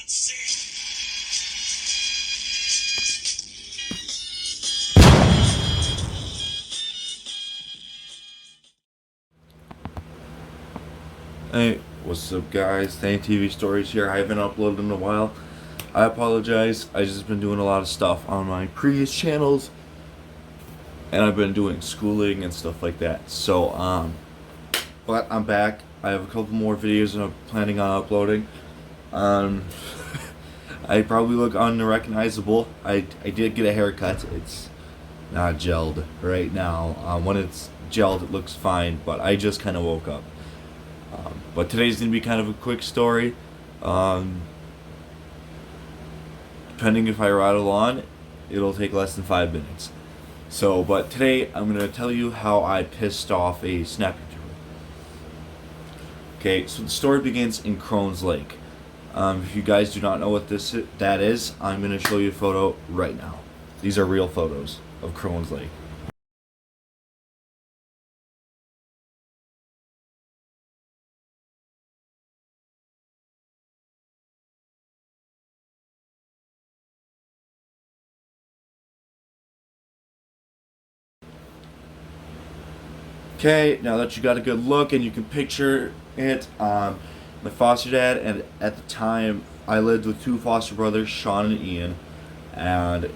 Hey, what's up guys? Thank TV Stories here. I haven't uploaded in a while. I apologize. I just been doing a lot of stuff on my previous channels and I've been doing schooling and stuff like that. But I'm back. I have a couple more videos and I'm planning on uploading. Um I probably look unrecognizable. I did get a haircut. It's not gelled right now. When it's gelled it looks fine, but I just kind of woke up. But today's going to be kind of a quick story. Um, Depending if I rattle on, it'll take less than 5 minutes. But today I'm going to tell you how I pissed off a snapping turtle. Okay, so the story begins in Crohn's Lake. If you guys do not know what that is, I'm going to show you a photo right now. These are real photos of Crohn's Lake. Okay, now that you got a good look and you can picture it, my foster dad, and at the time I lived with two foster brothers, Sean and Ian, and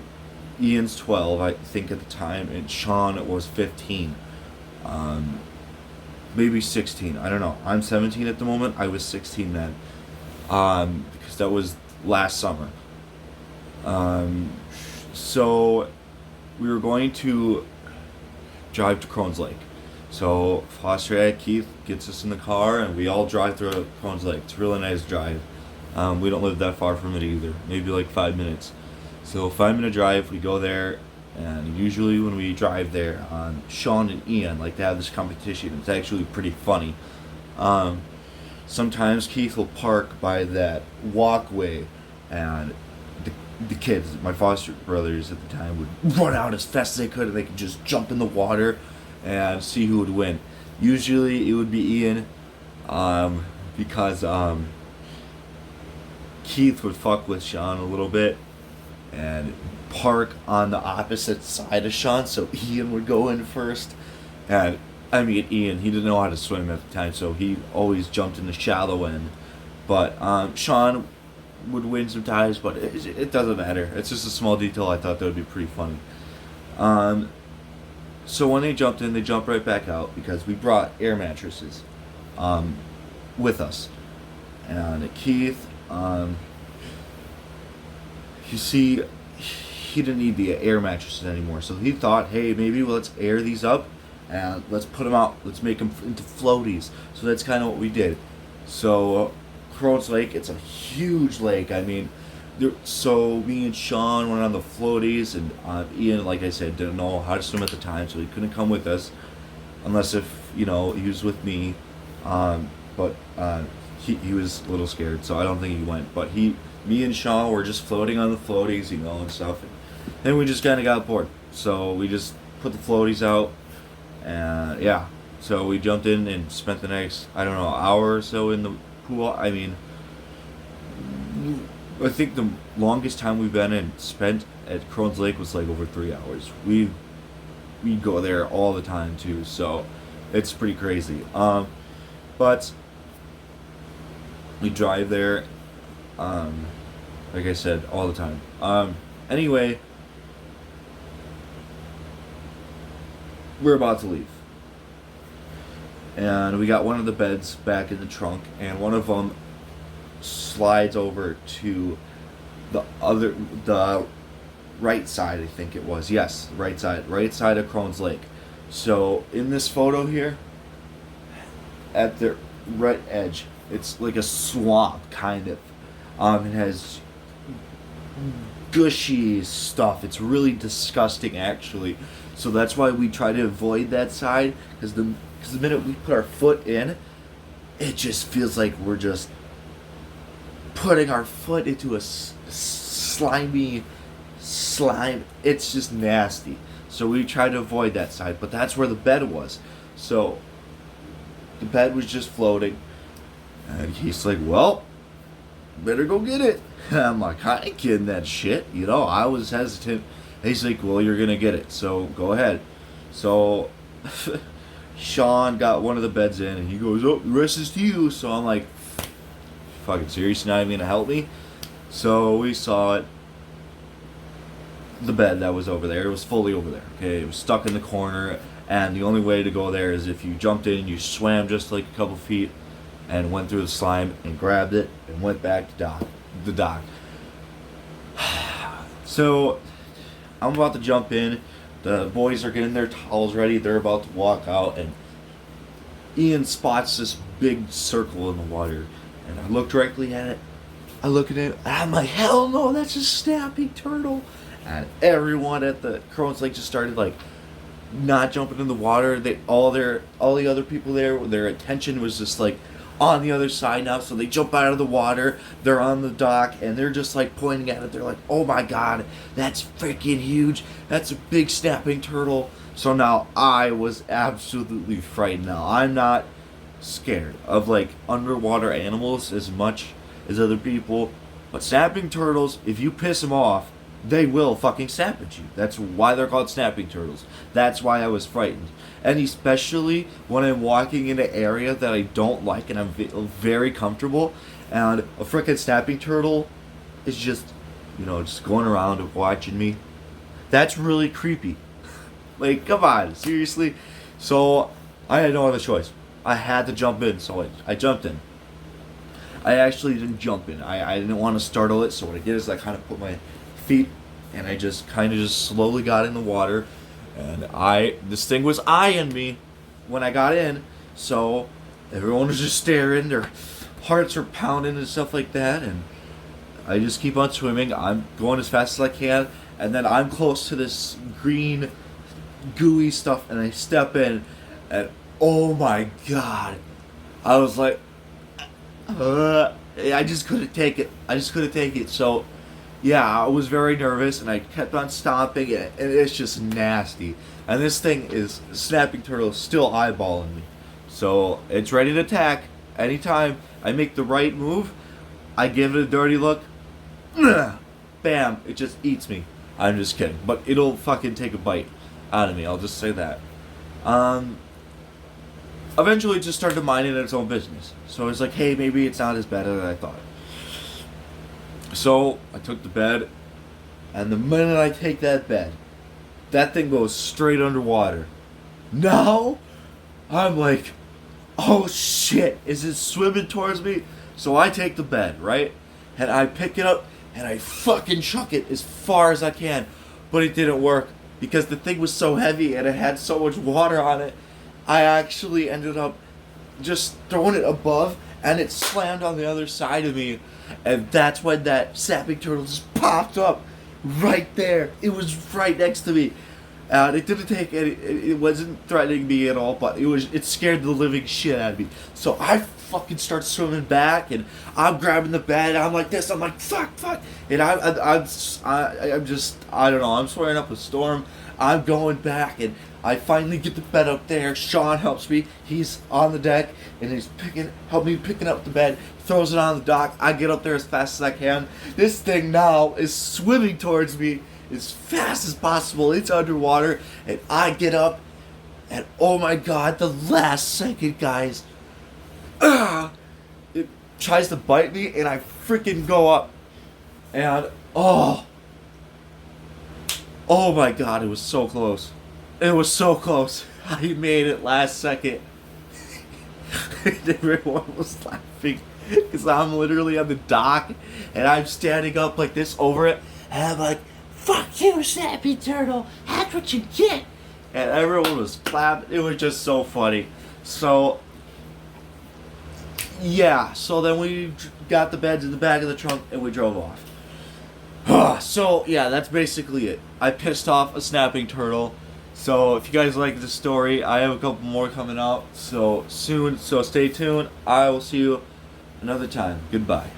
Ian's 12, I think at the time, and Sean was 15, um, maybe 16, I don't know. I'm 17 at the moment, I was 16 then, because that was last summer. Um, so we were going to drive to Crohn's Lake. So foster dad Keith gets us in the car and we all drive through Crohn's Lake. It's a really nice drive. We don't live that far from it either. Maybe like 5 minutes. So 5 minute drive. We go there, and usually when we drive there, Sean and Ian like to have this competition. It's actually pretty funny. Um, Sometimes Keith will park by that walkway, and the kids, my foster brothers at the time, would run out as fast as they could, and they could just jump in the water and see who would win. Usually it would be Ian, because Keith would fuck with Sean a little bit and park on the opposite side of Sean, so Ian would go in first. And I mean, Ian, he didn't know how to swim at the time, so he always jumped in the shallow end. But Sean would win sometimes, but it doesn't matter. It's just a small detail. I thought that would be pretty funny. Um, So when they jumped in, they jumped right back out because we brought air mattresses with us. And Keith, you see, he didn't need the air mattresses anymore. So he thought, hey, maybe let's air these up and let's put them out. Let's make them into floaties. So that's kind of what we did. So Crown's Lake, it's a huge lake. I mean, so me and Sean went on the floaties, and Ian, like I said, didn't know how to swim at the time, so he couldn't come with us, unless if he was with me. But he was a little scared, so I don't think he went. But me and Sean were just floating on the floaties, and stuff. And then we just kind of got bored, so we just put the floaties out, and yeah. So we jumped in and spent the next, I don't know, hour or so in the pool. I mean, I think the longest time we've been and spent at Crohn's Lake was like over 3 hours. We go there all the time too, so it's pretty crazy. But we drive there, like I said, all the time. Anyway, we're about to leave, and we got one of the beds back in the trunk, and one of them slides over to the right side, I think it was. Yes, right side of Crohn's Lake. So in this photo here, at the right edge, it's like a swamp kind of. It has gushy stuff. It's really disgusting, actually. So that's why we try to avoid that side, because the minute we put our foot in, it just feels like we're just putting our foot into a slimy slime. It's just nasty. So we tried to avoid that side, but that's where the bed was. So the bed was just floating, and he's like, well, better go get it. And I'm like, I ain't kidding that shit. You know, I was hesitant. He's like, well, you're gonna get it, so go ahead. So Sean got one of the beds in, and he goes, oh, the rest is to you. So I'm like, fucking serious, you're not even gonna help me? So we saw it. The bed that was over there, it was fully over there. Okay, it was stuck in the corner, and the only way to go there is if you jumped in, you swam just like a couple feet, and went through the slime and grabbed it and went back to the dock. So I'm about to jump in. The boys are getting their towels ready. They're about to walk out, and Ian spots this big circle in the water, and I look directly at it. I look at it, and I'm like, hell no, that's a snapping turtle. And everyone at the Crohn's Lake just started like not jumping in the water. All the other people there, their attention was just like on the other side now. So they jump out of the water. They're on the dock, and they're just like pointing at it. They're like, "Oh my god, that's freaking huge! That's a big snapping turtle." So now I was absolutely frightened. Now I'm not scared of like underwater animals as much as other people, but snapping turtles, if you piss them off, they will fucking snap at you. That's why they're called snapping turtles. That's why I was frightened. And especially when I'm walking in an area that I don't like and I'm very comfortable, and a freaking snapping turtle is just, just going around and watching me. That's really creepy. Like, come on, seriously? So, I had no other choice. I had to jump in, so I jumped in. I actually didn't jump in. I didn't want to startle it, so what I did is I kind of put my feet, and I just kind of just slowly got in the water, and this thing was eyeing me when I got in, so everyone was just staring, their hearts are pounding and stuff like that, and I just keep on swimming. I'm going as fast as I can, and then I'm close to this green gooey stuff, and I step in, and oh my god, I was like, I just couldn't take it. So yeah, I was very nervous, and I kept on stomping, and it's just nasty. And this thing is, snapping turtle is still eyeballing me. So it's ready to attack. Anytime I make the right move, I give it a dirty look, bam, it just eats me. I'm just kidding. But it'll fucking take a bite out of me, I'll just say that. Eventually it just started minding its own business. So it's like, hey, maybe it's not as bad as I thought. So I took the bed, and the minute I take that bed, that thing goes straight underwater. Now, I'm like, oh shit, is it swimming towards me? So I take the bed, right? And I pick it up, and I fucking chuck it as far as I can. But it didn't work, because the thing was so heavy, and it had so much water on it. I actually ended up just throwing it above, and it slammed on the other side of me, and that's when that snapping turtle just popped up right there. It was right next to me, and it didn't take any. It wasn't threatening me at all, but it scared the living shit out of me. So I fucking start swimming back, and I'm grabbing the bed. I'm like this. I'm like fuck, and I'm just I don't know. I'm swearing up a storm. I'm going back, and I finally get the bed up there. Sean helps me. He's on the deck, and he's help me picking up the bed, throws it on the dock. I get up there as fast as I can. This thing now is swimming towards me as fast as possible. It's underwater, and I get up, and oh my god, the last second, guys, it tries to bite me, and I freaking go up, and oh my god, it was so close. It was so close. I made it last second. Everyone was laughing because I'm literally on the dock, and I'm standing up like this over it, and I'm like, fuck you, Snappy Turtle, that's what you get. And everyone was clapping. It was just so funny. So yeah, so then we got the beds in the back of the trunk, and we drove off. So yeah, that's basically it. I pissed off a snapping turtle. So if you guys like the story, I have a couple more coming out so soon. So stay tuned. I will see you another time. Goodbye.